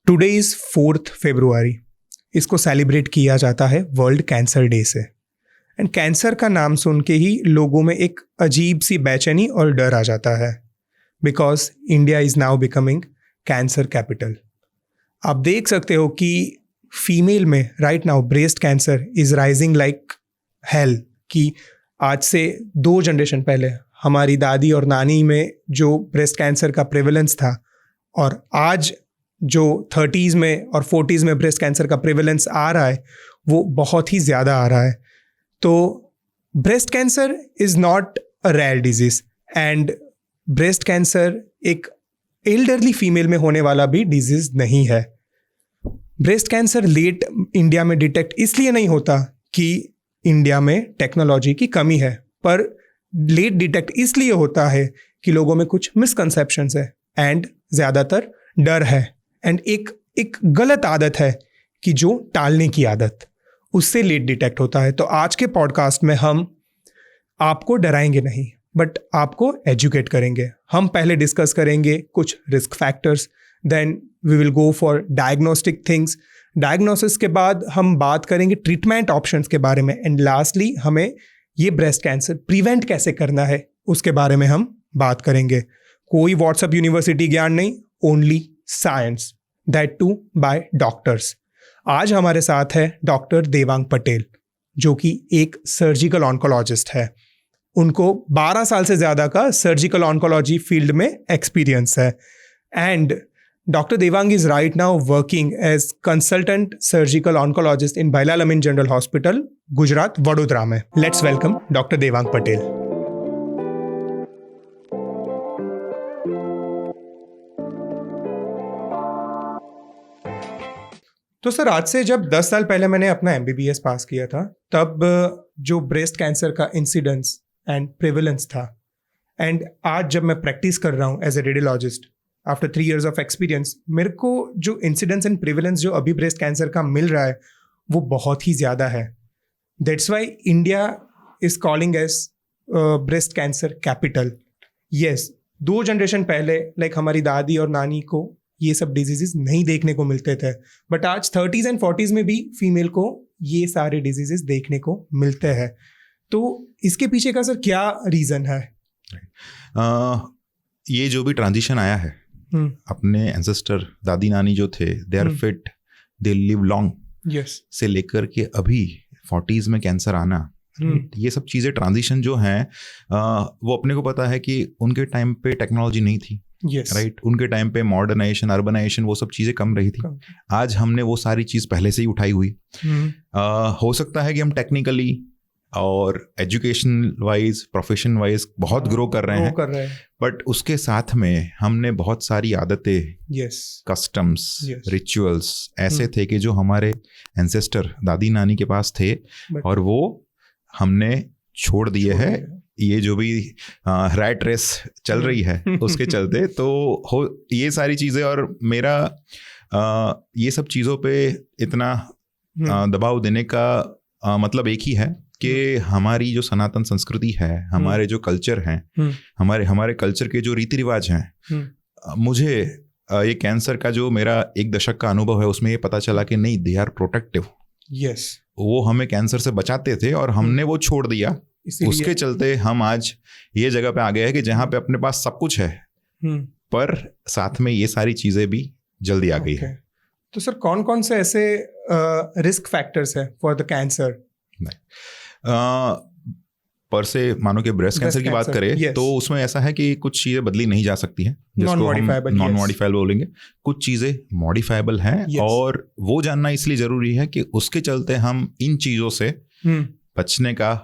Today is 4 फरवरी। इसको celebrate किया जाता है वर्ल्ड कैंसर डे से। एंड कैंसर का नाम सुन के ही लोगों में एक अजीब सी बेचैनी और डर आ जाता है, because India is now becoming cancer capital. आप देख सकते हो कि फीमेल में right now breast cancer is rising like hell. कि आज से 2 जनरेशन पहले हमारी दादी और नानी में जो ब्रेस्ट कैंसर का प्रेवलेंस था, और आज जो 30s में और 40s में ब्रेस्ट कैंसर का प्रेवलेंस आ रहा है, वो बहुत ही ज़्यादा आ रहा है। तो breast cancer is not a rare disease, and breast cancer एक एल्डरली फीमेल में होने वाला भी डिजीज़ नहीं है। ब्रेस्ट कैंसर लेट इंडिया में डिटेक्ट इसलिए नहीं होता कि इंडिया में टेक्नोलॉजी की कमी है, पर लेट डिटेक्ट इसलिए होता है कि लोगों में कुछ मिसकंसेप्शंस है एंड ज़्यादातर डर है, एंड एक गलत आदत है कि जो टालने की आदत, उससे लेट डिटेक्ट होता है। तो आज के पॉडकास्ट में हम आपको डराएंगे नहीं, बट आपको एजुकेट करेंगे। हम पहले डिस्कस करेंगे कुछ risk factors, then we will go for diagnostic things. Diagnosis के बाद हम बात करेंगे ट्रीटमेंट ऑप्शंस के बारे में, एंड लास्टली हमें ये ब्रेस्ट कैंसर प्रिवेंट कैसे करना है उसके बारे में हम बात करेंगे। कोई व्हाट्सएप यूनिवर्सिटी ज्ञान नहीं, only science, that too by doctors. आज हमारे साथ है डॉक्टर देवांग पटेल, जो कि एक सर्जिकल ऑन्कोलॉजिस्ट है। उनको 12 साल से ज़्यादा का सर्जिकल ऑन्कोलॉजी फील्ड में एक्सपीरियंस है, and Dr. Devang is right now working as consultant surgical oncologist in Bailaal Amin General Hospital, Gujarat, Vadodara में। Let's welcome Dr. Devang Patel. तो सर, आज से जब 10 साल पहले मैंने अपना MBBS पास किया था, तब जो ब्रेस्ट कैंसर का इंसिडेंस एंड प्रेवलेंस था, एंड आज जब मैं प्रैक्टिस कर रहा हूँ as a radiologist after 3 years of experience, मेरे को जो इंसिडेंस एंड प्रिवेलेंस जो अभी ब्रेस्ट कैंसर का मिल रहा है वो बहुत ही ज़्यादा है। That's why India is calling as breast cancer capital. Yes, 2 generation पहले लाइक हमारी दादी और नानी को ये सब डिजीजेस नहीं देखने को मिलते थे, बट आज 30s एंड 40s में भी फीमेल को ये सारे डिजीजेस देखने को मिलते हैं। तो इसके पीछे का सर क्या रीज़न है? ये जो भी ट्रांजिशन आया है, अपने एंसेस्टर दादी नानी जो थे, they are fit, they live long, yes, से लेकर के अभी 40s में कैंसर आना, ये सब चीज़ें ट्रांजिशन जो हैं, वो अपने को पता है कि उनके टाइम पे टेक्नोलॉजी नहीं थी, राइट? उनके टाइम पे मॉडर्नाइजेशन, अर्बनाइजेशन, वो सब चीज़ें कम रही थी। आज हमने वो सारी चीज़ पहले से ही उठाई हुई। हो सकता है कि हम टेक्निकली और एजुकेशन वाइज, प्रोफेशन वाइज बहुत ग्रो कर रहे हैं, बट उसके साथ में हमने बहुत सारी आदतें, कस्टम्स, रिचुअल्स ऐसे थे कि जो हमारे एंसेस्टर दादी नानी के पास थे, और वो हमने छोड़ दिए हैं। ये जो भी रैट रेस चल रही है उसके चलते तो हो ये सारी चीज़ें, और मेरा ये सब चीज़ों पे इतना दबाव देने का मतलब एक ही है कि हमारी जो सनातन संस्कृति है, हमारे जो कल्चर हैं, हमारे कल्चर के जो रीति रिवाज हैं, मुझे ये कैंसर का जो मेरा 1 दशक का अनुभव है उसमें ये पता चला कि नहीं, दे आर प्रोटेक्टिव। यस, वो हमें कैंसर से बचाते थे और हमने वो छोड़ दिया। उसके चलते हम आज ये जगह पे आ गए हैं कि जहाँ पे अपने पास सब कुछ है, पर साथ में ये सारी चीजें भी जल्दी आ गई है। तो सर, कौन कौन से ऐसे रिस्क फैक्टर्स है फॉर द कैंसर? पर से मानो कि ब्रेस्ट कैंसर की बात करें, तो उसमें ऐसा है कि कुछ चीज़ें बदली नहीं जा सकती हैं, जिसको हम नॉन मॉडिफाइबल बोलेंगे। कुछ चीज़ें मॉडिफाइबल हैं, और वो जानना इसलिए ज़रूरी है कि उसके चलते हम इन चीज़ों से बचने का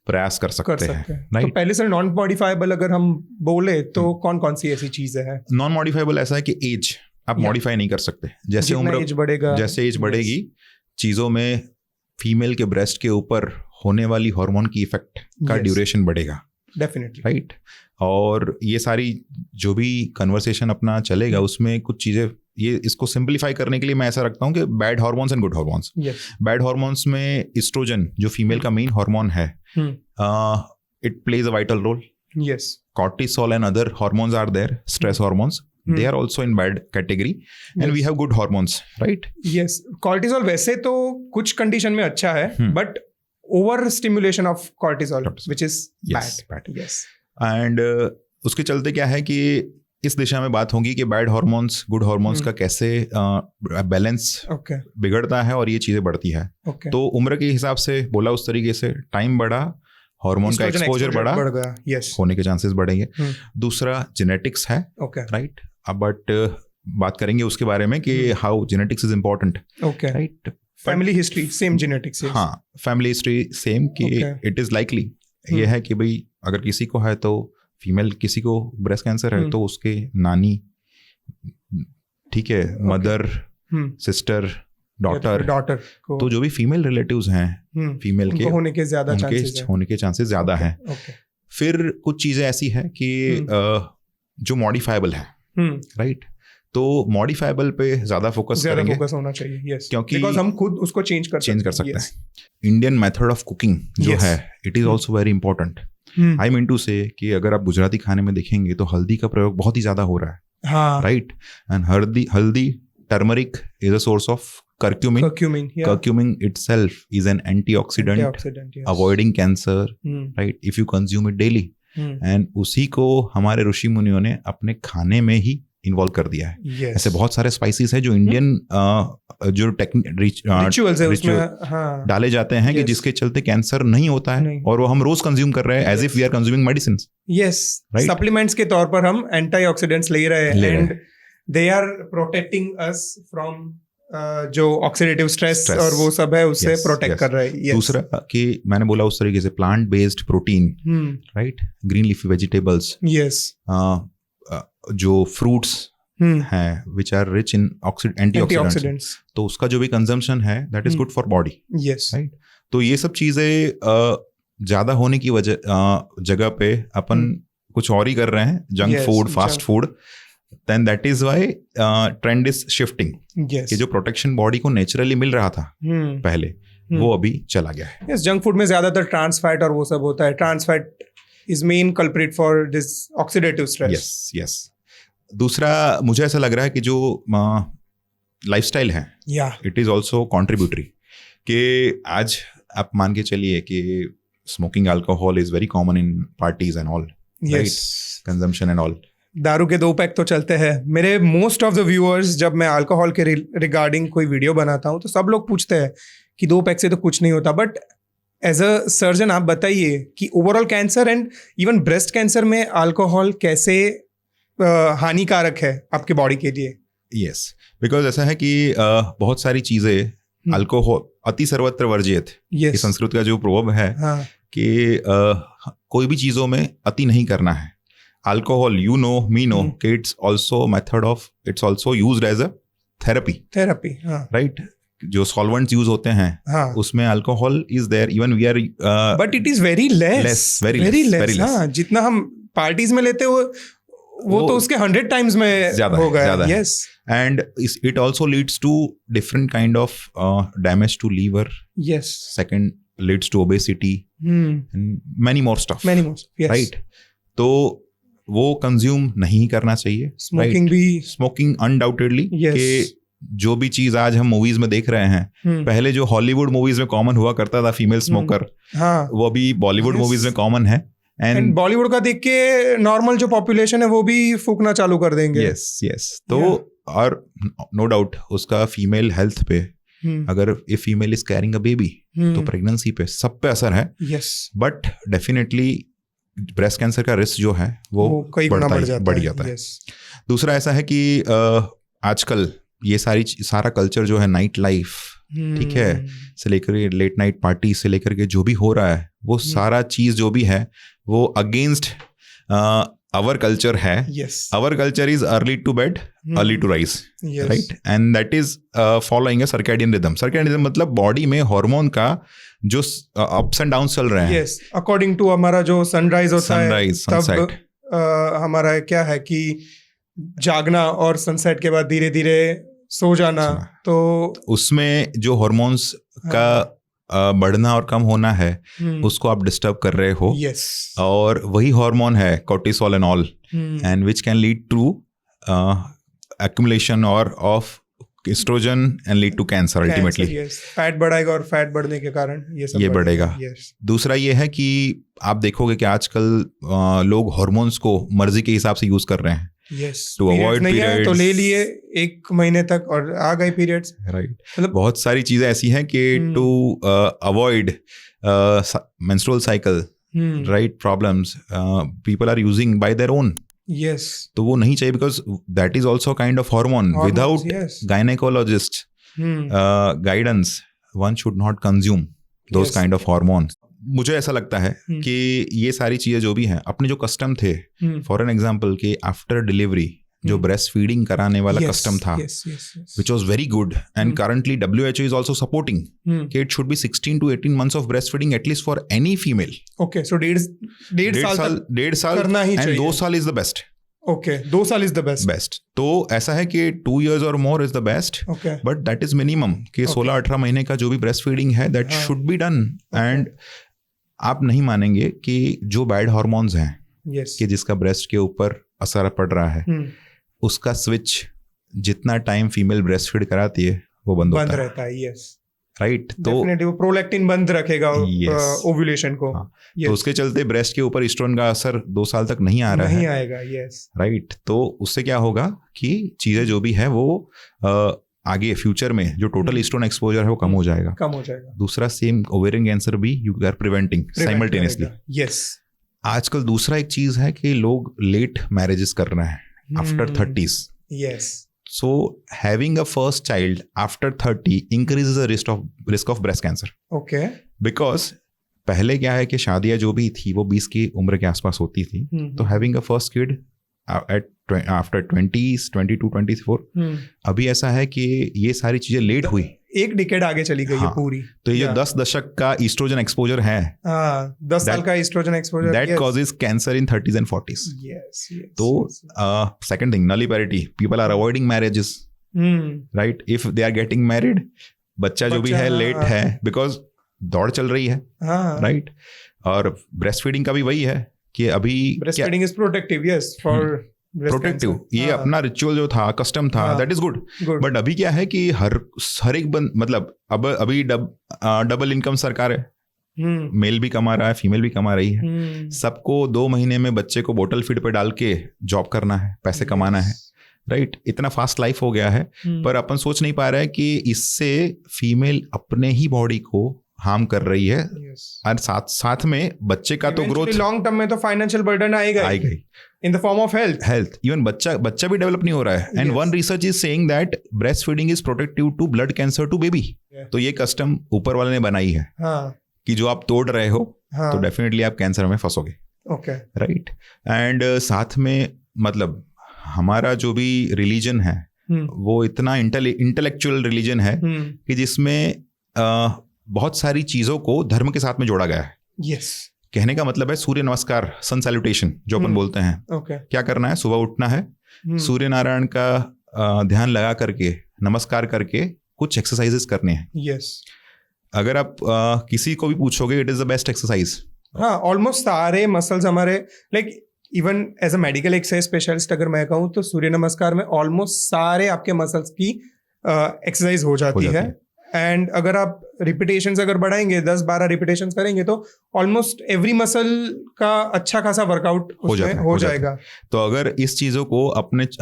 प्रयास कर सकते हैं, राइट? तो पहले सर, नॉन मॉडिफाइबल अगर हम बोले तो कौन कौन सी ऐसी चीज़ें हैं? नॉन मॉडिफाइबल ऐसा है कि एज आप मॉडिफाई नहीं कर सकते। जैसे उम्र बढ़ेगा, जैसे एज बढ़ेगी, चीज़ों में फीमेल के ब्रेस्ट के ऊपर होने वाली हार्मोन की इफेक्ट का ड्यूरेशन बढ़ेगा, डेफिनेटली, राइट? और ये सारी जो भी कन्वर्सेशन अपना चलेगा उसमें कुछ चीज़ें, ये इसको सिंप्लीफाई करने के लिए मैं ऐसा रखता हूँ कि bad hormones and good hormones. Bad hormones में एस्ट्रोजन जो फीमेल का मेन हार्मोन है, it plays a vital role. Yes, cortisol and other hormones are there, stress hormones, they are also in bad category, and we have good hormones, right? Yes, cortisol वैसे तो कुछ condition में अच्छा है, but over stimulation of cortisol which is bad. Yes. And उसके चलते क्या है कि इस दिशा में बात होगी कि बैड हार्मोन्स गुड हार्मोन्स का कैसे बैलेंस बिगड़ता है और ये चीजें बढ़ती है. तो उम्र के हिसाब से बोला उस तरीके से टाइम बढ़ा, हार्मोन का एक्सपोजर बढ़ा, होने के चांसेस बढ़ेंगे. दूसरा जेनेटिक्स है, राइट. बट बात करेंगे उसके बारे में कि how genetics is important, right. Family history same genetics. हाँ, फैमिली हिस्ट्री सेम कि इट इज लाइकली. ये है कि भाई अगर किसी को है तो फीमेल, किसी को ब्रेस्ट कैंसर है तो उसके नानी, ठीक है, मदर, सिस्टर, डॉटर तो जो भी फीमेल रिलेटिव्स हैं फीमेल के होने के चांसेस ज्यादा हैं. फिर कुछ चीजें ऐसी है कि जो मॉडिफाइबल है, राइट. तो मॉडिफाइबल पे ज्यादा फोकस होना चाहिए. yes. क्योंकि हम खुद उसको चेंज कर सकते हैं. इंडियन मेथड ऑफ कुकिंग जो है it is also very important. I mean to say कि अगर आप गुजराती खाने में देखेंगे तो हल्दी का प्रयोग बहुत ही ज्यादा हो रहा है, राइट. एंड हल्दी turmeric is a source of curcumin itself is an antioxidant, avoiding cancer, right, if you consume it daily. And उसी को हमारे ऋषि मुनियों ने अपने खाने में ही इन्वॉल्व कर दिया है. ऐसे बहुत सारे स्पाइसेस है जो इंडियन जो रिचुअल्स है उसमें डाले जाते हैं कि जिसके चलते कैंसर नहीं होता है, और वो हम रोज कंज्यूम कर रहे हैं as if we are consuming medicine. Yes, supplements के तौर पर हम एंटीऑक्सीडेंट्स ले रहे हैं, and they are protecting us from जो ऑक्सीडेटिव स्ट्रेस और वो सब है उससे प्रोटेक्ट कर रहा है. दूसरा कि मैंने बोला उस तरीके से plant based protein, right, green leafy vegetables, जो फ्रूट्स हैं which are rich in antioxidants, तो उसका जो भी कंजम्पशन है that is good for body, right. तो ये सब चीजें ज्यादा होने की जगह पे अपन कुछ और ही कर रहे हैं, junk food, fast food. then that is why trend is shifting. कि जो प्रोटेक्शन बॉडी को नेचुरली मिल रहा था पहले वो अभी चला गया है. yes, जंक फूड में ज्यादातर ट्रांस फैट और वो सब होता है. Trans fat is main culprit for this oxidative stress. yes. दूसरा मुझे ऐसा लग रहा है कि जो लाइफस्टाइल है इट इज ऑल्सो कॉन्ट्रीब्यूटरी. कि आज आप मान के चलिए कि smoking alcohol is very common in parties and all, right, consumption and all. दारू के 2 पैक तो चलते हैं. मेरे मोस्ट ऑफ द व्यूअर्स, जब मैं अल्कोहल के रिगार्डिंग कोई वीडियो बनाता हूँ तो सब लोग पूछते हैं कि 2 पैक से तो कुछ नहीं होता. बट एज अ सर्जन आप बताइए कि overall cancer and even breast cancer में अल्कोहल कैसे हानिकारक है आपके बॉडी के लिए. यस, बिकॉज ऐसा है कि बहुत सारी चीजें अल्कोहल अति सर्वत्र वर्जित, संस्कृत का जो प्रोवर्ब है कि कोई भी चीजों में अति नहीं करना है. Alcohol, you know, me know, it's also a method of, it's also used as a therapy, right? जो solvents use होते हैं उसमें alcohol is there, even we are but it is very less, very less. हाँ, जितना हम parties में लेते हो वो तो उसके 100 times में हो गया. Yes, and it also leads to different kind of damage to liver. Yes, second leads to obesity and many more stuff, yes, right? तो वो कंज्यूम नहीं करना चाहिए. स्मोकिंग अनडाउटेडली कि जो भी चीज आज हम मूवीज में देख रहे हैं, पहले जो हॉलीवुड मूवीज में कॉमन हुआ करता था फीमेल स्मोकर, वो अभी बॉलीवुड मूवीज में कॉमन है. एंड बॉलीवुड का देख के नॉर्मल जो पॉपुलेशन है वो भी फूकना चालू कर देंगे. यस. तो और नो डाउट उसका फीमेल हेल्थ पे, अगर a female is carrying a baby तो प्रेगनेंसी पे सब पे असर है. बट डेफिनेटली ब्रेस्ट कैंसर का रिस्क जो है वो कई गुना बढ़ जाता है. दूसरा ऐसा है कि आजकल ये सारा कल्चर जो है नाइट लाइफ, ठीक है, से लेकर लेट नाइट पार्टी से लेकर के जो भी हो रहा है वो सारा चीज जो भी है वो अगेंस्ट आवर कल्चर है. Our culture is early to bed early to rise, right, and that is following a circadian rhythm. Circadian rhythm मतलब बॉडी में हार्मोन का जो अप्स एंड डाउन चल रहे हैं. अकॉर्डिंग टू हमारा जो सनराइज होता है सनसेट, हमारा क्या है कि जागना और सनसेट के बाद धीरे धीरे सो जाना, तो उसमें जो हार्मोन्स का बढ़ना और कम होना है उसको आप डिस्टर्ब कर रहे हो. yes. और वही हार्मोन है cortisol and all, and which can lead to accumulation or of estrogen and lead to cancer ultimately. Fat बढ़ाएगा और फैट बढ़ने के कारण ये बढ़ेगा. दूसरा ये है कि आप देखोगे कि आजकल लोग हार्मोन्स को मर्जी के हिसाब से यूज कर रहे हैं. टू अवॉइड पीरियड्स तो ले लिए 1 महीने तक और आ गए पीरियड्स. राइट. मतलब बहुत सारी चीजें ऐसी हैं कि to avoid menstrual cycle, right, problems, people are using by their own. Yes. तो वो नहीं चाहिए because that is also kind of hormone. Without gynecologist guidance, one should not consume those kind of hormones. मुझे ऐसा लगता है कि ये सारी चीजें जो भी हैं अपने जो कस्टम थे, फॉर एन एग्जाम्पल कि आफ्टर डिलीवरी जो ब्रेस्ट फीडिंग कराने वाला कस्टम था, which was very good, and currently WHO is also supporting कि it should be 16 to 18 months of breastfeeding at least for any female. Okay, so डेढ़ साल करना ही चाहिए. And 2 साल is the best. Okay, 2 साल is the best. तो ऐसा है कि 2 years or more is the best. Okay. But that is minimum कि 16-18 महीने का जो भी breast feeding है that should be done. And आप नहीं मानेंगे कि जो बैड हार्मोन्स हैं कि जिसका ब्रेस्ट के ऊपर असर पड़ रहा है, उसका स्विच जितना टाइम फीमेल ब्रेस्ट फीड कराती है वो बंद रहता है. Yes, right. तो वो प्रोलैक्टिन बंद रखेगा ओव्यूलेशन को. तो उसके चलते ब्रेस्ट के ऊपर एस्ट्रोजन का असर 2 साल तक नहीं आ रहा है. नहीं आएगा. Yes, right. तो उससे क्या होगा कि चीजें जो भी है वो आगे फ्यूचर में जो टोटल एस्ट्रोजन एक्सपोजर है वो कम हो जाएगा. दूसरा सेम ओवेरियन कैंसर भी you are preventing simultaneously. Yes. आजकल दूसरा एक चीज है कि लोग लेट मैरिजेस कर रहे हैं after 30s. Yes. So having a first child after 30 increases the risk of breast cancer. Okay. Because पहले क्या है कि शादियां जो भी थी वो 20 की उम्र के आसपास होती थी. तो having a first kid after 20s, 22, 24, अभी ऐसा है कि ये सारी चीजें लेट हुई. एक डिकेड आगे चली गई है पूरी. तो ये जो 10 दशक का एस्ट्रोजन एक्सपोजर है, 10 साल का estrogen exposure, that causes cancer in 30s and 40s. Yes. तो second thing, nulliparity. People are avoiding marriages, right? If they are getting married, बच्चा जो भी है लेट है because दौड़ चल रही है, right? और ब्रेस्ट फीडिंग का भी वही है कि अभी breast feeding is protective. Yes, for protective. ये अपना रिचुअल जो था, कस्टम था, दैट इज गुड. बट अभी क्या है कि हर एक मतलब अभी डबल इनकम सरकार है. मेल भी कमा रहा है, फीमेल भी कमा रही है. सबको 2 महीने में बच्चे को बोतल फीड पे डाल के जॉब करना है, पैसे कमाना है, राइट. इतना फास्ट लाइफ हो गया है. पर अपन सोच नहीं पा रहे हैं कि इससे फीमेल अपने ही बॉडी को हार्म कर रही है. और साथ में बच्चे का तो ग्रोथ लॉन्ग टर्म में तो फाइनेंशियल बर्डन आएगा in the form of health. Even बच्चा भी डेवलप नहीं हो रहा है. And one research is saying that breast feeding is protective to blood cancer to baby. तो ये कस्टम ऊपर वाले ने बनाई है कि जो आप तोड़ रहे हो तो डेफिनेटली आप कैंसर में फंसोगे. Okay, right. एंड साथ में मतलब हमारा जो भी रिलीजन है वो इतना इंटेलेक्चुअल रिलीजन है कि जिसमें बहुत सारी चीजों को धर्म के साथ में जोड़ा गया है. यस. कहने का मतलब है सूर्य नमस्कार, सन सैल्यूटेशन जो अपन बोलते हैं. क्या करना है? सुबह उठना है, सूर्य नारायण का ध्यान लगा करके नमस्कार करके कुछ एक्सरसाइजेस करने हैं. यस. अगर आप किसी को भी पूछोगे it is the best exercise. हाँ, ऑलमोस्ट सारे मसल्स हमारे like even as a medical exercise specialist अगर मैं कहूँ तो सूर्य नमस्कार में ऑलमोस्ट सारे आपके मसल्स की एक्सरसाइज हो जाती है. एंड अगर आप रिपीटेशंस अगर बढ़ाएंगे 10-12 रिपीटेशंस करेंगे तो ऑलमोस्ट एवरी मसल का अच्छा खासा वर्कआउट हो जाएगा. तो अगर इस चीजों को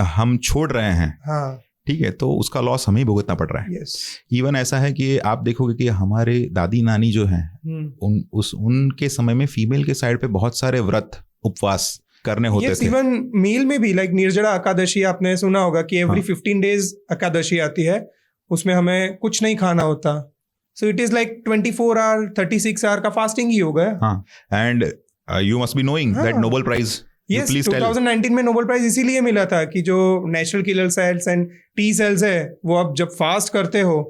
हम छोड़ रहे हैं, ठीक है, तो उसका लॉस हमें भुगतना पड़ रहा है. इवन ऐसा है कि आप देखोगे कि हमारे दादी नानी जो हैं उनके समय में फीमेल के साइड पे बहुत सारे व्रत उपवास करने होते थे. इवन मेल में भी लाइक निर्जला एकादशी आपने सुना होगा कि एवरी 15 डेज एकादशी आती है, उसमें हमें कुछ नहीं खाना होता. So it is like 24 hour 36 hour का फास्टिंग ही हो गया. And you must be knowing that Nobel prize. Yes, 2019 में नोबेल प्राइज इसीलिए मिला था कि जो natural killer cells and T cells है वो आप जब फास्ट करते हो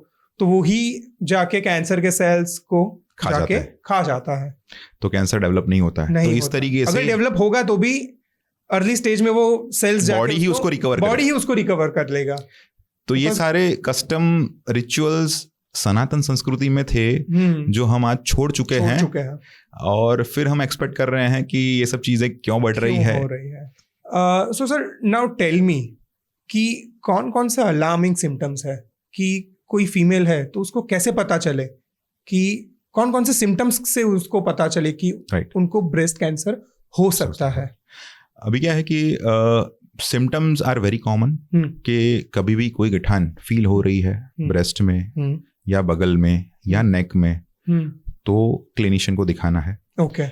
तो वो ही जाके कैंसर के सेल्स को खा जाता है. तो कैंसर डेवलप नहीं होता है. तो इस तरीके से अगर डेवलप होगा तो भी अर्ली स्टेज में वो सेल्स बॉडी ही उसको रिकवर कर लेगा. तो ये सारे कस्टम रिचुअल्स सनातन संस्कृति में थे जो हम आज छोड़ चुके हैं. और फिर हम एक्सपेक्ट कर रहे हैं कि ये सब चीजें क्यों बढ़ रही है. So sir, now tell me कि कौन कौन सा अलार्मिंग सिम्टम्स है, कि कोई फीमेल है तो उसको कैसे पता चले, कि कौन कौन से सिम्टम्स से उसको पता चले कि उनको ब्रेस्ट कैंसर हो सकता है। अभी क्या है कि सिम्टम्स आर वेरी कॉमन कि कभी भी कोई गठान फील हो रही है ब्रेस्ट में या बगल में या नेक में, तो क्लिनिशियन को दिखाना है। ओके।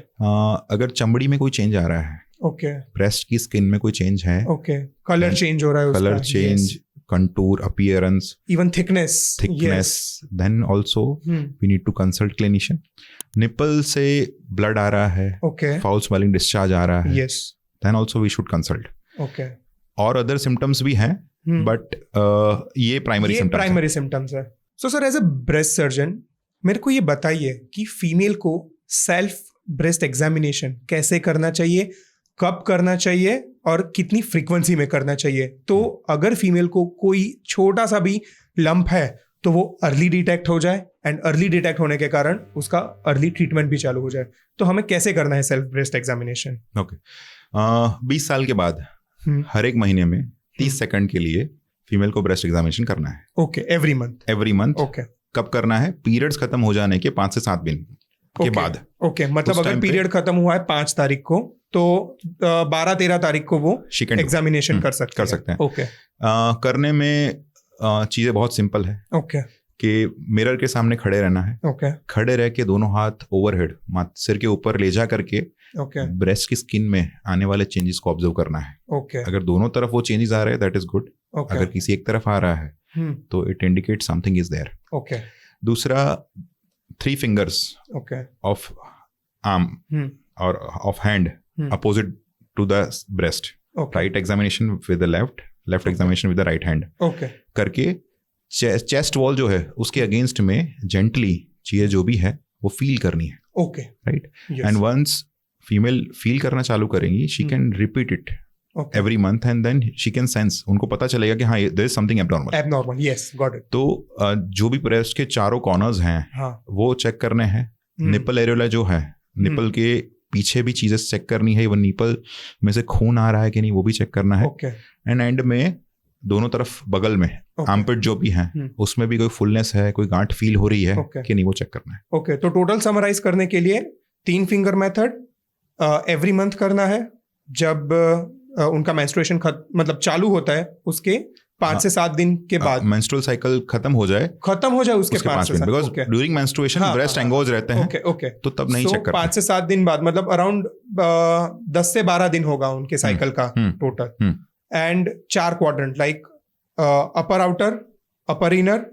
अगर चमड़ी में कोई चेंज आ रहा है, ओके, ब्रेस्ट की स्किन में कोई चेंज है, ओके, कलर चेंज हो रहा है, colour change, contour, appearance, even thickness, then also we need to consult clinician. Nipple से ब्लड आ रहा है, ओके, फाउल स्मेलिंग डिस्चार्ज आ रहा है, yes, then also we should consult. Okay. और अदर सिम्टम्स भी हैं, बट ये प्राइमरी सिम्टम्स है। So sir, as a breast surgeon मेरे को ये बताइए कि फीमेल को सेल्फ ब्रेस्ट एग्जामिनेशन कैसे करना चाहिए, कब करना चाहिए और कितनी फ्रीक्वेंसी में करना चाहिए। तो अगर फीमेल को कोई छोटा सा भी लंप है तो वो अर्ली डिटेक्ट हो जाए, एंड अर्ली डिटेक्ट होने के कारण उसका अर्ली ट्रीटमेंट भी चालू हो जाए। तो हमें कैसे करना है सेल्फ ब्रेस्ट एग्जामिनेशन? ओके, 20 साल के बाद हर एक महीने में 30 सेकंड के लिए फीमेल को ब्रेस्ट एग्जामिनेशन करना है। Okay, every month. ओके। कब करना है? पीरियड्स खत्म हो जाने के 5 से 7 दिन के बाद। ओके, मतलब अगर पीरियड खत्म हुआ है 5 तारीख को तो 12-13 तारीख को वो एग्जामिनेशन कर सकते हैं। ओके। करने में चीजें बहुत सिंपल है। ओके। कि मिरर के सामने खड़े रहना है। ओके। खड़े रह के दोनों हाथ ओवरहेड सिर के ऊपर ले जा करके ब्रेस्ट की स्किन में आने वाले चेंजेस को ऑब्जर्व करना है। ओके। अगर दोनों तरफ वो चेंजेस आ रहे हैं दैट इज गुड। अगर किसी एक तरफ आ रहा है तो it indicate something is there. Okay. दूसरा, 3 fingers ऑफ आर्म और of hand opposite to the breast, right examination with the left examination with the right hand करके चेस्ट वॉल जो है उसके अगेंस्ट में जेंटली चीजें जो भी है वो फील करनी है। Okay, right. And once female feel करना चालू करेंगी, she can repeat it every month and then she can sense, उनको पता चलेगा कि हाँ there is something abnormal. Yes, got it. तो जो भी ब्रेस्ट के चारों कॉर्नर्स हैं वो चेक करने हैं। निपल एरियोला जो है, निपल के पीछे भी चीजें चेक करनी है, वो निपल में से खून आ रहा है कि नहीं वो भी चेक करना है। एंड एंड में दोनों तरफ बगल में आर्मपिट जो भी है उसमें भी कोई फुलनेस है, कोई गांठ फील हो रही है कि नहीं वो चेक करना है। ओके, तो टोटल समराइज करने के लिए 3 फिंगर मेथड एवरी मंथ करना है। जब उनका मेंस्ट्रुएशन मतलब चालू होता है उसके 5 से 7 दिन के बाद, मेंस्ट्रुअल साइकिल खत्म हो जाए उसके 5 से 7 दिन, बिकॉज़ ड्यूरिंग मेंस्ट्रुएशन ब्रेस्ट एंगोज रहते हैं। ओके, तो तब नहीं चेक करते। 5 से 7 दिन बाद, मतलब अराउंड 10 से 12 दिन होगा उनके साइकिल का total. And 4 quadrant like upper outer, upper inner,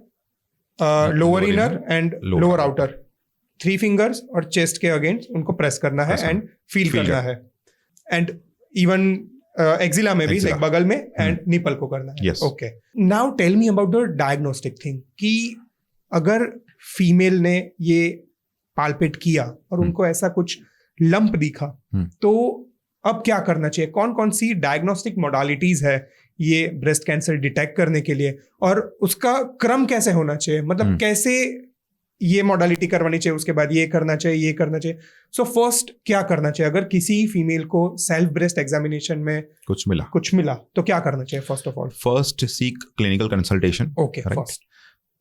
lower inner and lower outer, 3 fingers और चेस्ट के अगेंस्ट उनको प्रेस करना है एंड फील करना है। एंड इवन एक्सिला में भी, लाइक बगल में, एंड निपल को करना है। Okay, now tell me about the diagnostic thing, कि अगर फीमेल ने ये पाल्पेट किया और उनको ऐसा कुछ लंप दिखा तो अब क्या करना चाहिए? कौन कौन सी डायग्नोस्टिक मोडालिटीज है ये ब्रेस्ट कैंसर डिटेक्ट करने के लिए, और उसका क्रम कैसे होना चाहिए? मतलब कैसे ये मॉडलिटी करवानी चाहिए, उसके बाद ये करना चाहिए। सो फर्स्ट क्या करना चाहिए अगर किसी फीमेल को सेल्फ ब्रेस्ट एग्जामिनेशन में कुछ मिला तो क्या करना चाहिए? First of all, first seek clinical consultation. Okay, first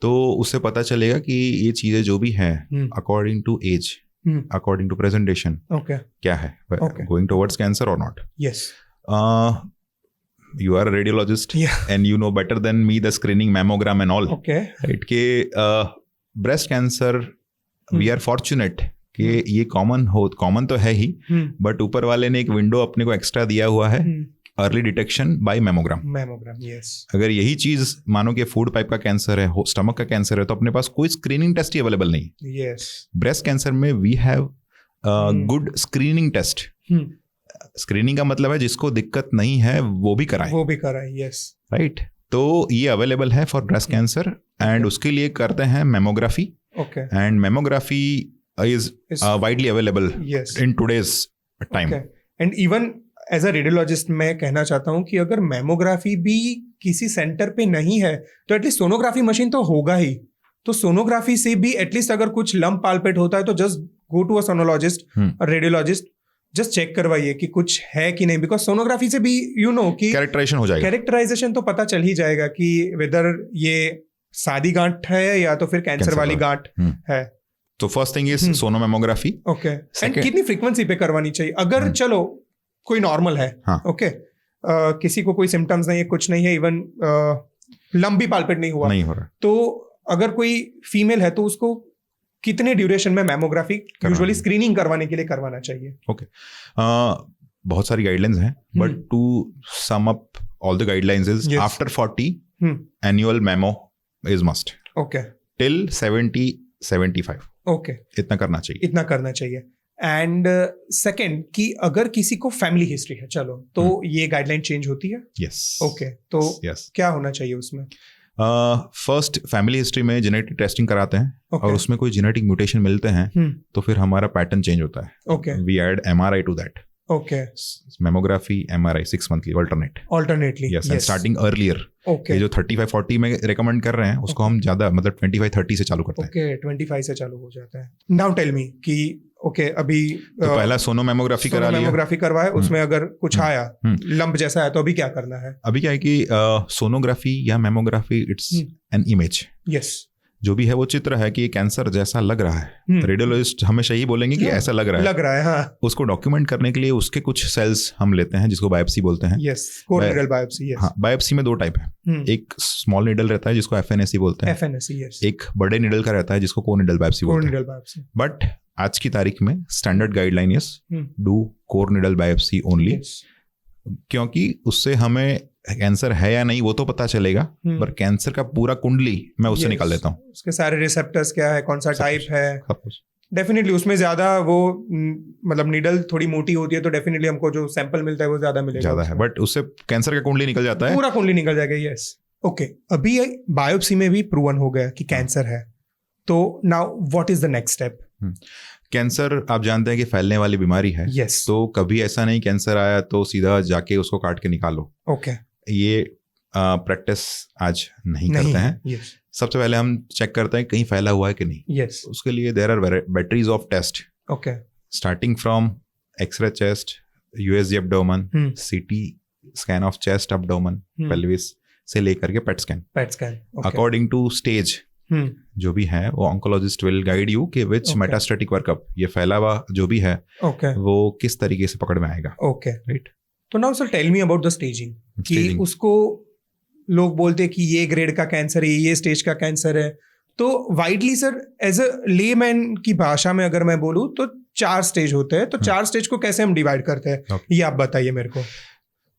तो उससे पता चलेगा कि ये चीजें जो भी है according to age, according to presentation क्या है, गोइंग टुवर्ड्स कैंसर और not. Yes, you are a radiologist and you know better than me the screening mammogram and all. Right, के breast cancer we are fortunate कि ये common तो है ही, but ऊपर वाले ने एक विंडो अपने को एक्स्ट्रा दिया हुआ है, early detection by mammogram. Yes. अगर यही चीज मानो कि फूड पाइप का कैंसर है, स्टमक का कैंसर है, तो अपने पास कोई स्क्रीनिंग टेस्ट ही अवेलेबल नहीं। यस। ब्रेस्ट कैंसर में we have good screening test. Screening का मतलब है जिसको दिक्कत नहीं है वो भी कराए। Yes, right. तो ये अवेलेबल है फॉर ब्रेस्ट कैंसर, एंड उसके लिए करते हैं mammography. And mammography is widely available in today's time. And even as a radiologist मैं कहना चाहता हूँ कि अगर मैमोग्राफी भी किसी सेंटर पे नहीं है तो एटलीस्ट सोनोग्राफी मशीन तो होगा ही। तो सोनोग्राफी से भी एटलीस्ट अगर कुछ लंप पाल्पेट होता है तो just go to a sonologist, radiologist, just check करवाइए कि कुछ है कि नहीं, बिकॉज सोनोग्राफी से भी कि कैरेक्टराइजेशन हो जाएगा, कैरेक्टराइजेशन तो पता चल ही जाएगा कि वेदर ये सादी गांठ है या तो फिर कैंसर वाली गांठ है। तो first thing is sonomammography. Okay, and कितनी फ्रीक्वेंसी पे करवानी चाहिए? अगर चलो कोई नॉर्मल है, ओके, किसी को कोई सिम्टम्स नहीं है, कुछ नहीं है, इवन लंब भी पाल्पेट नहीं हो रहा, तो अगर कोई फीमेल है तो उसको कितने ड्यूरेशन में मैमोग्राफी यूजुअली स्क्रीनिंग करवाने के लिए करवाना चाहिए? ओके, बहुत सारी गाइडलाइंस हैं, but to sum up all the guidelines is after 40 annual mammo is must. Okay, till 70-75। Okay, इतना करना चाहिए। एंड सेकंड कि अगर किसी को फैमिली हिस्ट्री है, चलो तो ये गाइडलाइन चेंज होती है? यस। ओके, तो क्या होना चाहिए उसमें? फर्स्ट फैमिली हिस्ट्री में जेनेटिक टेस्टिंग कराते हैं, और उसमें कोई जेनेटिक म्यूटेशन मिलते हैं तो फिर हमारा पैटर्न चेंज होता है। Okay, we add MRI to that. Okay, mammography MRI 6 monthly alternately. Yes, and starting earlier. Okay, जो 35-40 में रिकमेंड कर रहे हैं उसको हम ज्यादा, मतलब 25-30 से चालू करते हैं। ओके, 25 से चालू हो जाता है। नाउ टेल मी कि ओके, अभी तो पहला सोनोमेमोग्राफी करा लिया, सोनोमेमोग्राफी करवाए, उसमें अगर कुछ आया लंप जैसा है तो अभी क्या करना है? अभी क्या है कि सोनोग्राफी या mammography it's an image. Yes, जो भी है वो चित्र है कि ये कैंसर जैसा लग रहा है। रेडियोलॉजिस्ट हमेशा यही बोलेंगे कि ऐसा लग रहा है। हाँ। उसको डॉक्यूमेंट करने के लिए उसके कुछ सेल्स हम लेते हैं जिसको बायोप्सी बोलते हैं। Yes, core needle biopsy. Yes, हाँ, बायोप्सी में 2 टाइप है। एक स्मॉल नीडल रहता है जिसको FNAC बोलते हैं। FNAC, yes. एक बड़े नीडल का रहता है जिसको कोर नीडल बायोप्सी बोलते हैं। बट आज की तारीख में standard guideline is do core needle biopsy only, क्योंकि उससे हमें कैंसर है या नहीं वो तो पता चलेगा, पर कैंसर का पूरा कुंडली मैं उससे निकाल लेता हूँ। उसके सारे रिसेप्टर्स क्या है, कौन सा टाइप है, डेफिनेटली उसमें ज्यादा वो, मतलब नीडल थोड़ी मोटी होती है तो डेफिनेटली हमको जो सैंपल मिलता है वो ज्यादा मिलेगा, है, बट उससे कैंसर का कुंडली निकल जाता है, पूरा कुंडली निकल जाएगा। यस, ओके, अभी बायोप्सी में भी प्रूवन हो गया कि कैंसर है, तो now what is the next step? Cancer आप जानते हैं कि फैलने वाली बीमारी है। yes. तो कभी ऐसा नहीं कैंसर आया तो सीधा जाके उसको काट के निकालो। ओके, ये प्रैक्टिस आज नहीं करते हैं। yes. सबसे पहले हम चेक करते हैं कहीं फैला हुआ है कि नहीं। yes. उसके लिए there are batteries of test. Okay, starting from x-ray chest, USG abdomen, CT scan of chest abdomen, pelvis से लेकर के PET scan. According to stage जो भी है वो ऑन्कोलॉजिस्ट विल गाइड यू कि विच मेटास्टेटिक वर्कअप, ये फैला हुआ जो भी है वो किस तरीके से पकड़ में आएगा। Okay, right. तो now sir tell me about the staging, कि उसको लोग बोलते हैं कि ये ग्रेड का कैंसर है, ये स्टेज का कैंसर है, तो widely sir as a layman की भाषा में अगर मैं बोलूँ तो 4 स्टेज होते हैं, तो 4 स्टेज को कैसे हम डिवाइड करते हैं ये आप बताइए मेरे को।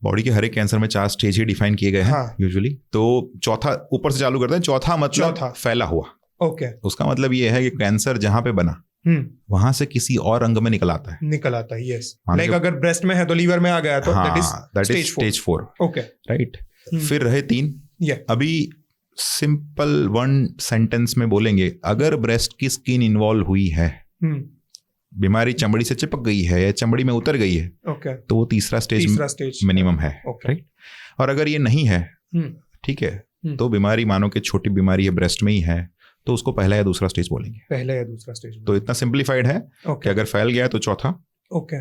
बॉडी के हर एक कैंसर में 4 स्टेज ही डिफाइन किए गए हैं यूजुअली। तो चौथा ऊपर से चालू करते हैं, चौथा मतलब फैला हुआ। ओके, उसका मतलब ये है कि कैंसर जहां पे बना वहां से किसी और अंग में निकल आता है। यस, लाइक अगर ब्रेस्ट में है तो लीवर में आ गया तो that is stage 4। Okay, right. फिर रहे 3। अभी सिंपल 1 सेंटेंस में बोलेंगे, अगर ब्रेस्ट की स्किन इन्वॉल्व हुई है, बीमारी चमड़ी से चिपक गई है या चमड़ी में उतर गई है, तो वो तीसरा स्टेज मिनिमम है। राइट। और अगर ये नहीं है, ठीक है, तो बीमारी मानो कि छोटी बीमारी है, ब्रेस्ट में ही है, तो उसको पहला या दूसरा स्टेज बोलेंगे। पहला या दूसरा स्टेज। तो इतना सिंप्लीफाइड है कि अगर फैल गया है तो चौथा, ओके,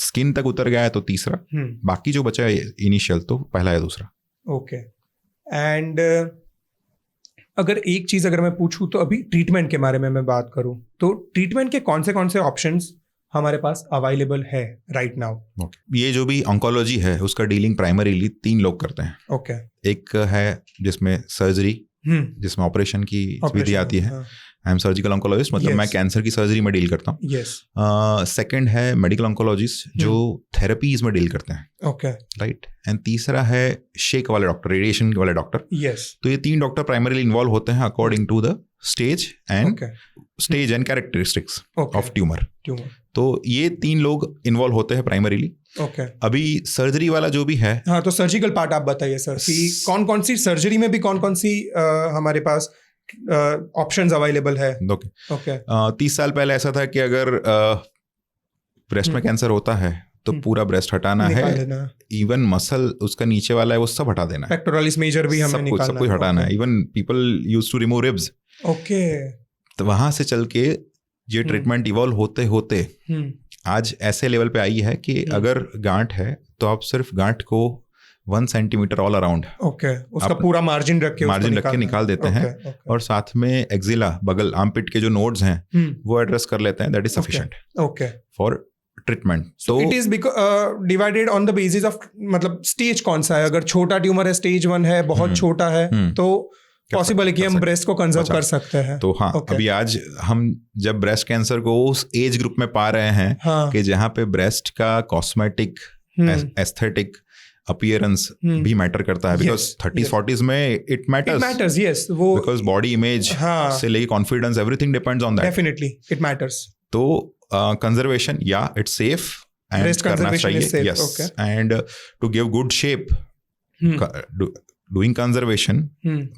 स्किन तक उतर गया है तो तीसरा, बाकी जो बचा है इनिशियल तो पहला या दूसरा। ओके, एंड अगर एक चीज अगर मैं पूछूं तो अभी ट्रीटमेंट के बारे में मैं बात करूं तो ट्रीटमेंट के कौन से ऑप्शंस हमारे पास अवेलेबल है राइट नाउ? ये जो भी ऑन्कोलॉजी है उसका डीलिंग प्राइमरीली 3 लोग करते हैं। ओके, एक है जिसमें सर्जरी, जिसमें ऑपरेशन की विधि आती है। आई एम सर्जिकल ऑन्कोलॉजिस्ट, मतलब मैं कैंसर की सर्जरी में डील करता हूँ। सेकंड है मेडिकल ऑन्कोलॉजिस्ट जो थेरेपीज में डील करते हैं। Okay, right. एंड तीसरा है शेक वाले डॉक्टर, रेडिएशन वाले डॉक्टर। यस। तो ये 3 डॉक्टर प्राइमरीली इन्वॉल्व होते हैं according to the stage and characteristics of tumour. तो ये 3 लोग इन्वॉल्व होते हैं प्राइमरीली। ओके, अभी सर्जरी वाला जो भी है, हाँ, तो सर्जिकल पार्ट आप बताइए सर कि कौन सी सर्जरी में भी कौन सी हमारे पास ऑप्शंस अवेलेबल है। ओके, 30 साल पहले ऐसा था कि अगर ब्रेस्ट में कैंसर होता है तो पूरा ब्रेस्ट हटाना है, इवन मसल उसका नीचे वाला है वो सब हटा देना है, पेक्टोरलिस मेजर भी हमें निकालना है, सब कुछ हटाना है। Even people used to remove ribs. Okay, तो वहां से चल के ये ट्रीटमेंट इवॉल्व होते होते आज ऐसे लेवल पे आई है कि अगर गांठ है तो आप सिर्फ गांठ को 1 सेंटीमीटर ऑल अराउंड उसका पूरा मार्जिन रख के निकाल देते हैं और साथ में एक्जिला बगल आर्मपिट के जो नोड्स हैं वो एड्रेस कर लेते हैं. That is sufficient for treatment. तो it is divided on the basis of मतलब स्टेज कौन सा है. अगर छोटा ट्यूमर है, स्टेज 1 है, बहुत छोटा है, तो पॉसिबल है कि हम ब्रेस्ट को कंजर्व कर सकते हैं. तो हाँ, अभी आज हम जब ब्रेस्ट कैंसर को उस एज ग्रुप में पा रहे हैं कि जहाँ पे ब्रेस्ट का कॉस्मेटिक एस्थेटिक अपीयरेंस भी मैटर करता है. बिकॉज 30-40s में इट मैटर्स. यस, वो बिकॉज बॉडी इमेज से लेके confidence everything depends on that. Definitely it matters. तो कंजर्वेशन या इट्स सेफ एंड करना चाहिए. Yes, and to give good shape doing conservation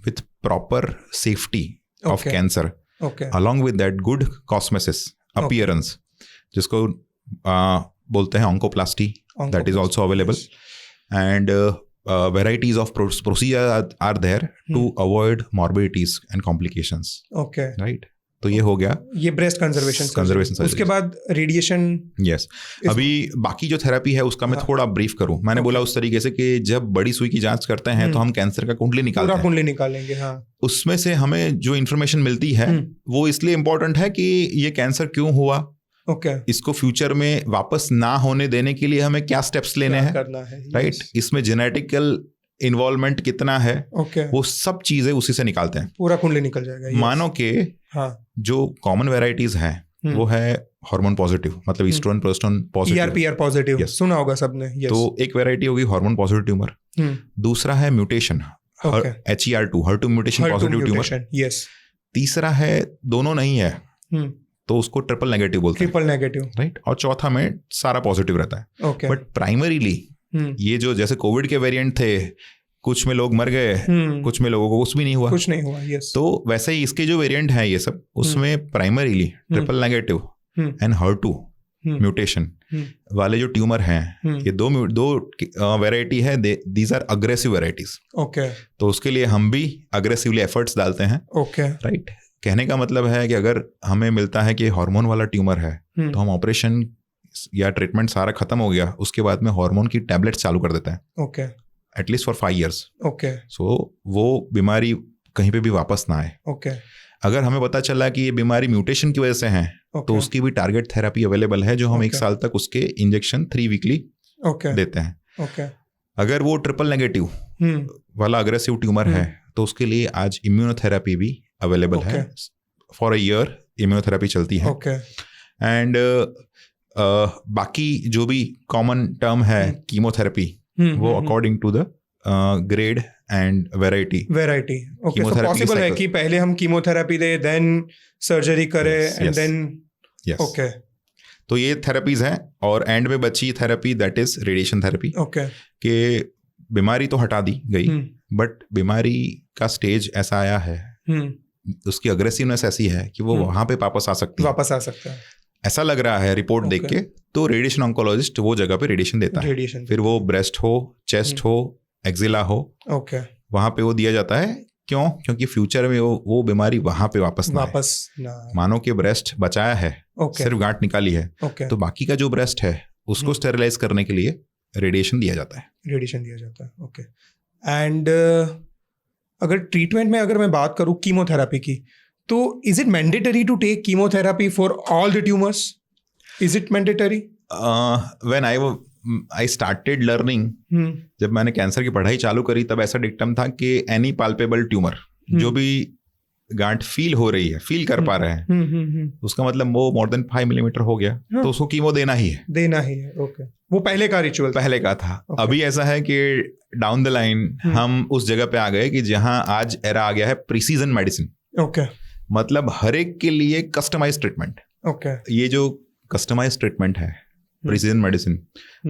with proper safety of cancer, along with that good cosmesis appearance, जिसको बोलते हैं oncoplasty, that is also available, and varieties of procedures are there to avoid morbidities and complications. Right? तो ये हो गया, ये breast conservation. उसके बाद रेडिएशन. यस, अभी बाकी जो थेरेपी है उसका मैं थोड़ा ब्रीफ करूं. मैंने बोला उस तरीके से कि जब बड़ी सुई की जांच करते हैं तो हम कैंसर का कुंडली निकालेंगे. उसमें से हमें जो इन्फॉर्मेशन मिलती है वो इसलिए इम्पोर्टेंट है कि ये कैंसर क्यों हुआ, इसको फ्यूचर में वापस ना होने देने के लिए हमें क्या स्टेप्स लेने हैं, राइट. इसमें जेनेटिकल इन्वॉल्वमेंट कितना है, वो सब चीजें उसी से निकालते हैं. पूरा कुंडली निकल जाएगा. मानो के जो कॉमन वेराइटीज हैं वो है हार्मोन पॉजिटिव, मतलब estrogen progesterone positive, ER/PR positive. सुना होगा सबने. तो एक वेराइटी होगी हार्मोन पॉजिटिव ट्यूमर. दूसरा है mutation, HER2 mutation positive tumour. Yes. तीसरा है दोनों नहीं है तो उसको ट्रिपल नेगेटिव बोलते हैं, राइट. और चौथा में सारा पॉजिटिव रहता है. बट प्राइमरीली ये जो जैसे कोविड के वेरिएंट थे, कुछ में लोग मर गए, कुछ में लोगों को कुछ भी नहीं हुआ. यस. तो वैसे ही इसके जो वेरिएंट है ये सब, उसमें primarily triple negative and HER2 mutation वाले जो ट्यूमर हैं, ये दो वेराइटी है. These are aggressive varieties. तो उसके लिए हम भी अग्रेसिवली एफर्ट्स डालते हैं, राइट. कहने का मतलब है कि अगर हमें मिलता है कि हार्मोन वाला ट्यूमर है तो हम ऑपरेशन या ट्रीटमेंट सारा खत्म हो गया, उसके बाद में हार्मोन की टैबलेट्स चालू कर देते हैं, एटलीस्ट फॉर 5 years. सो वो बीमारी कहीं पे भी वापस ना आए. अगर हमें पता चला कि ये बीमारी म्यूटेशन की वजह से है तो उसकी भी टारगेट थेरेपी अवेलेबल है, जो हम 1 साल तक उसके इंजेक्शन 3 वीकली देते हैं. अगर वो ट्रिपल नेगेटिव वाला अग्रेसिव ट्यूमर है तो उसके लिए आज इम्यूनोथेरेपी भी अवेलेबल है. फॉर अ ईयर इम्यूनोथेरेपी चलती है. एंड बाकी जो भी कॉमन टर्म है कीमोथेरेपी, वो according to the grade and variety. Okay, so possible है कि पहले हम कीमोथेरेपी दे, देन सर्जरी करे, एंड देन ओके. तो ये थेरेपीज हैं. और एंड में बची therapy, that is radiation therapy. कि बीमारी तो हटा दी गई, बट बीमारी का स्टेज ऐसा आया है, उसकी अग्रेसिवनेस ऐसी है कि वो वहां पे वापस आ सकता है. ऐसा लग रहा है रिपोर्ट देख के. तो रेडिएशन ऑन्कोलॉजिस्ट वो जगह पे रेडिएशन देता है. फिर वो ब्रेस्ट हो, चेस्ट हो, एक्जिला हो, वहां पे वो दिया जाता है. क्यों? क्योंकि फ्यूचर में वो बीमारी वहां पे वापस ना. मानो कि ब्रेस्ट बचाया है, सिर्फ गांठ निकाली है, तो बाकी का जो ब्रेस्ट है उसको स्टेरिलाइज करने के लिए रेडिएशन दिया जाता है. ओके. एंड अगर ट्रीटमेंट में अगर मैं बात करूँ कीमोथेरेपी की, तो is it mandatory to take chemotherapy for all the tumours? Is it mandatory? When I started learning, जब मैंने कैंसर की पढ़ाई चालू करी, तब ऐसा डिक्टम था कि एनी पाल्पेबल ट्यूमर, जो भी गांठ फील हो रही है, फील कर पा रहे हैं, उसका मतलब वो मोर देन 5 मिलीमीटर हो गया, तो उसको कीमो देना ही है. ओके. वो पहले का रिचुअल था. अभी ऐसा है कि डाउन द लाइन हम उस जगह पे आ गए कि जहां आज एरा आ गया है प्रिसीजन मेडिसिन. मतलब हर एक के लिए कस्टमाइज ट्रीटमेंट. ये जो कस्टमाइज ट्रीटमेंट है, प्रिसीजन मेडिसिन,